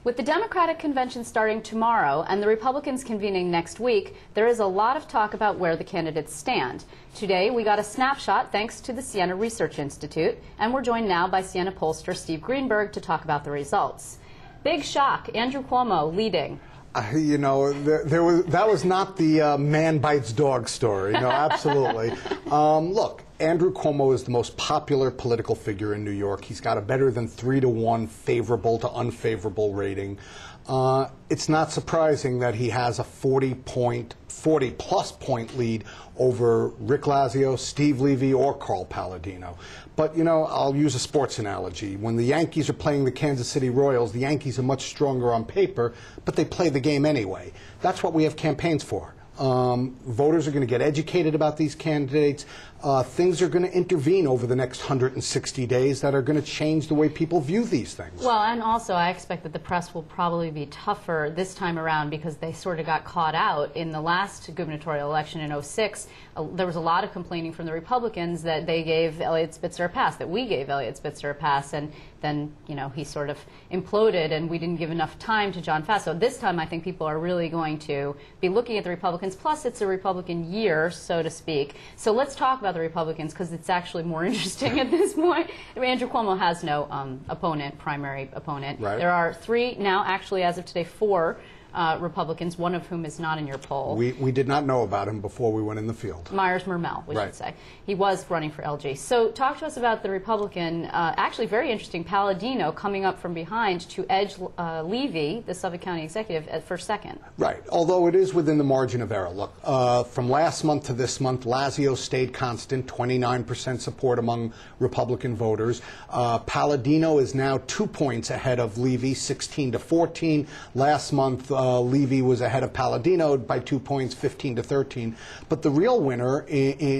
With the Democratic convention starting tomorrow and the Republicans convening next week, there is a lot of talk about where the candidates stand. Today, we got a snapshot thanks to the Siena Research Institute, and we're joined now by Siena pollster Steve Greenberg to talk about the results. Big shock, Andrew Cuomo leading. You know, that was not the man bites dog story. No, absolutely. Look, Andrew Cuomo is the most popular political figure in New York. He's got a better than 3-to-1 favorable to unfavorable rating. It's not surprising that he has a 40-plus point lead over Rick Lazio, Steve Levy, or Carl Palladino. But, you know, I'll use a sports analogy. When the Yankees are playing the Kansas City Royals, the Yankees are much stronger on paper, but they play the game anyway. That's what we have campaigns for. Voters are going to get educated about these candidates. Things are going to intervene over the next 160 days that are going to change the way people view these things. Well, and also I expect that the press will probably be tougher this time around because they sort of got caught out in the last gubernatorial election in '06. There was a lot of complaining from the Republicans that they gave Eliot Spitzer a pass, that we gave Eliot Spitzer a pass, and then, you know, he sort of imploded and we didn't give enough time to John Faso. This time I think people are really going to be looking at the Republicans, plus it's a Republican year, so to speak. So let's talk about the Republicans because it's actually more interesting at this point. Andrew Cuomo has no primary opponent. Right. There are three, now actually as of today, four Republicans, one of whom is not in your poll. We did not know about him before we went in the field. Myers Murmel, we should say. He was running for LG. So talk to us about the Republican, actually very interesting, Palladino coming up from behind to edge Levy, the Suffolk County executive, for second. Right, although it is within the margin of error. Look, from last month to this month, Lazio stayed constant, 29% support among Republican voters. Palladino is now 2 points ahead of Levy, 16-14. Last month, Levy was ahead of Palladino by 2 points, 15-13. But the real winner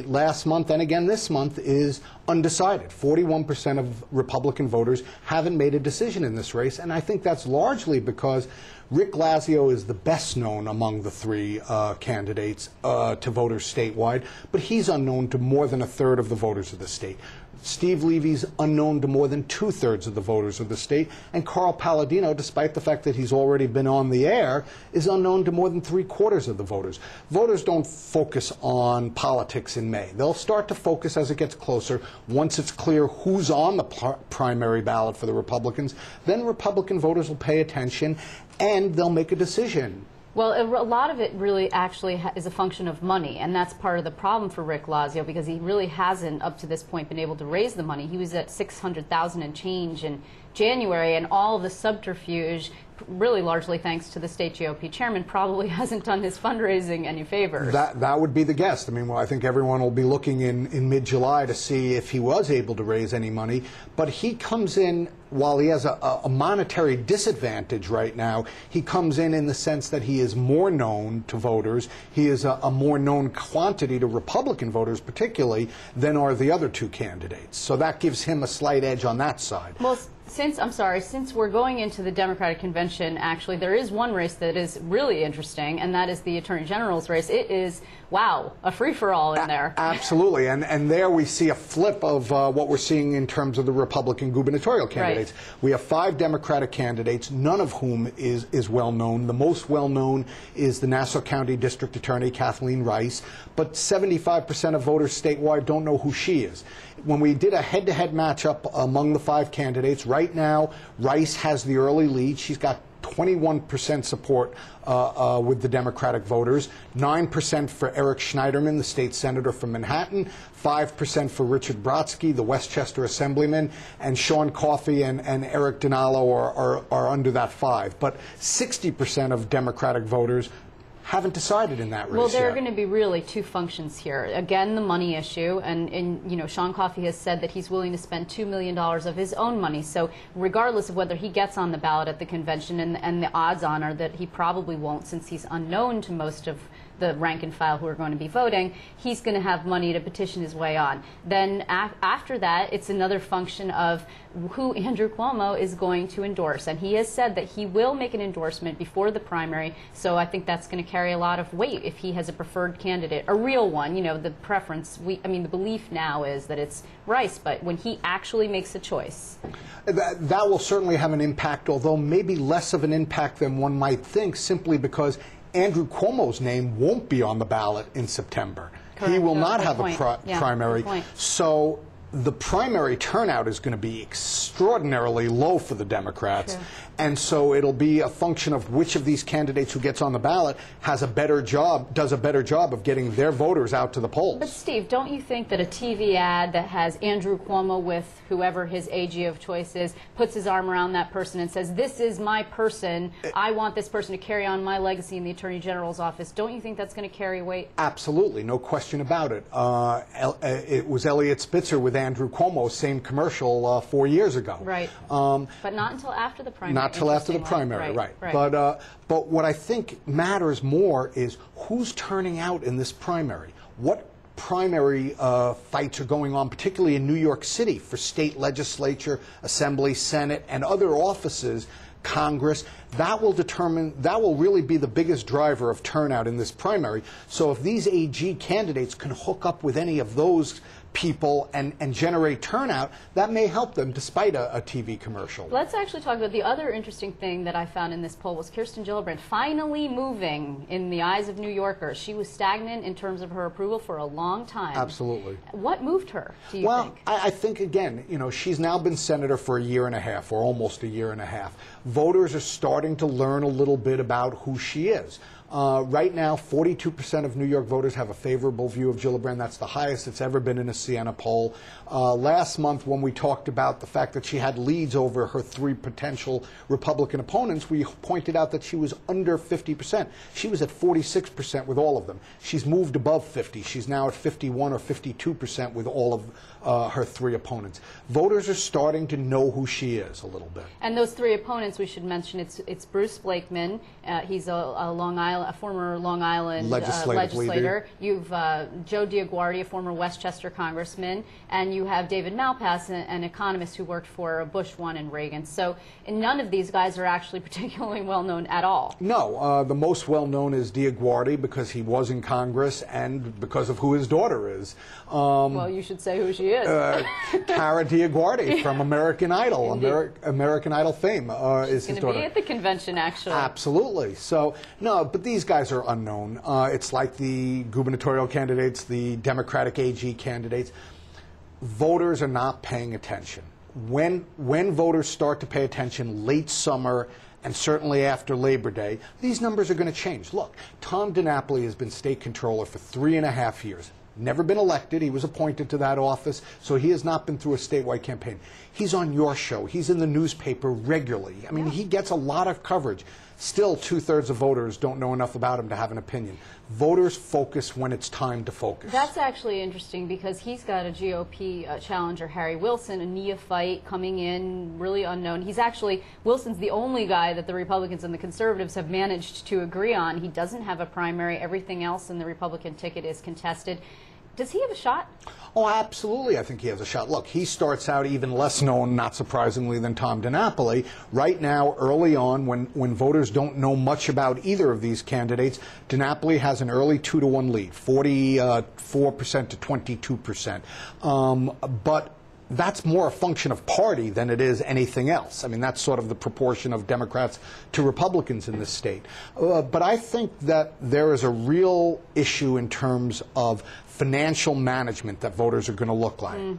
last month and again this month is undecided. 41% of Republican voters haven't made a decision in this race, and I think that's largely because Rick Lazio is the best known among the three candidates to voters statewide, but he's unknown to more than a third of the voters of the state. Steve Levy's unknown to more than 2/3 of the voters of the state, and Carl Palladino, despite the fact that he's already been on the air, is unknown to more than 3/4 of the voters. Voters don't focus on politics in May. They'll start to focus as it gets closer. Once it's clear who's on the primary ballot for the Republicans, then Republican voters will pay attention and they'll make a decision. Well, a lot of it really actually is a function of money, and that's part of the problem for Rick Lazio because he really hasn't, up to this point, been able to raise the money. He was at $600,000 and change in January, and all of the subterfuge, really largely thanks to the state GOP chairman, probably hasn't done his fundraising any favors. That would be the guess. I mean, well, I think everyone will be looking in mid-July to see if he was able to raise any money. But he comes in, while he has a monetary disadvantage right now, he comes in the sense that he is more known to voters. He is a more known quantity to Republican voters, particularly, than are the other two candidates. So that gives him a slight edge on that side. Well, since we're going into the Democratic convention, actually, there is one race that is really interesting, and that is the Attorney General's race. It is, wow, a free-for-all in there. Absolutely, and there we see a flip of what we're seeing in terms of the Republican gubernatorial candidates. Right. We have 5 Democratic candidates, none of whom is well-known. The most well-known is the Nassau County District Attorney, Kathleen Rice, but 75% of voters statewide don't know who she is. When we did a head-to-head matchup among the 5 candidates, right now, Rice has the early lead. She's got 21% support with the Democratic voters, 9% for Eric Schneiderman, the state senator from Manhattan, 5% for Richard Brodsky, the Westchester assemblyman, and Sean Coffey and Eric Dinalo are under that 5. But 60% of Democratic voters haven't decided in that race Well, there yet. are going to be really 2 functions here. Again, the money issue, and you know, Sean Coffey has said that he's willing to spend $2 million of his own money. So regardless of whether he gets on the ballot at the convention, and the odds on are that he probably won't since he's unknown to most of the rank and file who are going to be voting, he's going to have money to petition his way on. Then after that, it's another function of who Andrew Cuomo is going to endorse. And he has said that he will make an endorsement before the primary, so I think that's going to carry a lot of weight if he has a preferred candidate, a real one. You know, the preference, I mean, the belief now is that it's Rice, but when he actually makes a choice. That will certainly have an impact, although maybe less of an impact than one might think, simply because Andrew Cuomo's name won't be on the ballot in September. Correct. He will No, not good have point. a primary. So the primary turnout is going to be extraordinarily low for the Democrats. True. And so it'll be a function of which of these candidates who gets on the ballot has a better job, does a better job of getting their voters out to the polls. But Steve, don't you think that a TV ad that has Andrew Cuomo with whoever his AG of choice is, puts his arm around that person and says, this is my person, I want this person to carry on my legacy in the Attorney General's office, don't you think that's going to carry weight? Absolutely, no question about it. It was Elliot Spitzer with Andrew Cuomo, same commercial 4 years ago. Right. But not until after the primary. Not till after the primary, right. But what I think matters more is who's turning out in this primary. What primary fights are going on, particularly in New York City, for state legislature, assembly, Senate, and other offices, Congress. That will really be the biggest driver of turnout in this primary. So if these AG candidates can hook up with any of those people and generate turnout, that may help them despite a TV commercial. Let's actually talk about the other interesting thing that I found in this poll was Kirsten Gillibrand finally moving in the eyes of New Yorkers. She was stagnant in terms of her approval for a long time. Absolutely. What moved her, do you think? Well, I think, again, you know, she's now been senator for a year and a half, or almost a year and a half. Voters are starting to learn a little bit about who she is. Right now, 42% of New York voters have a favorable view of Gillibrand. That's the highest it's ever been in a Siena poll. Last month, when we talked about the fact that she had leads over her 3 potential Republican opponents, we pointed out that she was under 50%. She was at 46% with all of them. She's moved above 50. She's now at 51 or 52% with all of her 3 opponents. Voters are starting to know who she is a little bit. And those 3 opponents, we should mention, it's Bruce Blakeman. He's a former Long Island legislator. You've Joe Diaguardi, a former Westchester congressman, and you have David Malpass, an economist who worked for Bush 1 and Reagan. So none of these guys are actually particularly well known at all. No, the most well known is Diaguardi because he was in Congress and because of who his daughter is. Well, you should say who she is. Cara Diaguardi from American Idol. American Idol fame is his daughter. She's going to be at the convention, actually. Absolutely. So, no, but these guys are unknown. It's like the gubernatorial candidates, the Democratic AG candidates. Voters are not paying attention. When voters start to pay attention late summer and certainly after Labor Day, these numbers are going to change. Look, Tom DiNapoli has been state controller for 3.5 years. Never been elected. He was appointed to that office, so he has not been through a statewide campaign. He's on your show. He's in the newspaper regularly. I mean, he gets a lot of coverage. Still, 2/3 of voters don't know enough about him to have an opinion. Voters focus when it's time to focus. That's actually interesting because he's got a GOP challenger, Harry Wilson, a neophyte coming in, really unknown. Wilson's the only guy that the Republicans and the Conservatives have managed to agree on. He doesn't have a primary. Everything else in the Republican ticket is contested. Does he have a shot? Oh, absolutely, I think he has a shot. Look, he starts out even less known, not surprisingly, than Tom DiNapoli. Right now, early on, when voters don't know much about either of these candidates, DiNapoli has an early 2-to-1 lead, 44% to 22%. But that's more a function of party than it is anything else. I mean, that's sort of the proportion of Democrats to Republicans in this state. But I think that there is a real issue in terms of financial management that voters are going to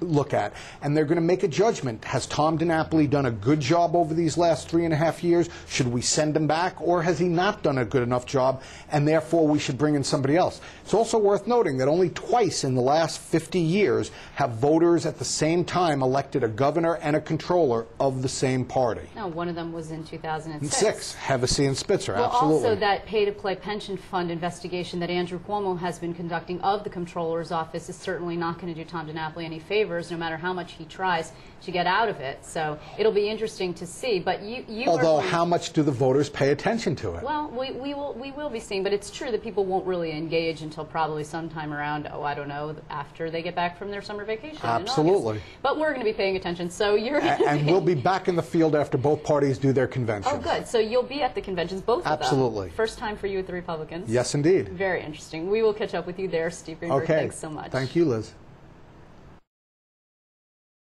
look at. And they're going to make a judgment. Has Tom DiNapoli done a good job over these last 3.5 years? Should we send him back? Or has he not done a good enough job, and therefore we should bring in somebody else? It's also worth noting that only twice in the last 50 years have voters at the same time time elected a governor and a controller of the same party. No, one of them was in 2006. Six, Hevesy and Spitzer, well, absolutely. Also, that pay-to-play pension fund investigation that Andrew Cuomo has been conducting of the Comptroller's office is certainly not going to do Tom DiNapoli any favors, no matter how much he tries to get out of it. So it'll be interesting to see. But although, how much do the voters pay attention to it? Well, we will be seeing, but it's true that people won't really engage until probably sometime around, I don't know, after they get back from their summer vacation. Absolutely. But we're going to be paying attention. So you're and we'll be back in the field after both parties do their conventions. Oh, good. So you'll be at the conventions, both of them. Absolutely. First time for you with the Republicans. Yes, indeed. Very interesting. We will catch up with you there, Steve Greenberg. Okay. Thanks so much. Thank you, Liz.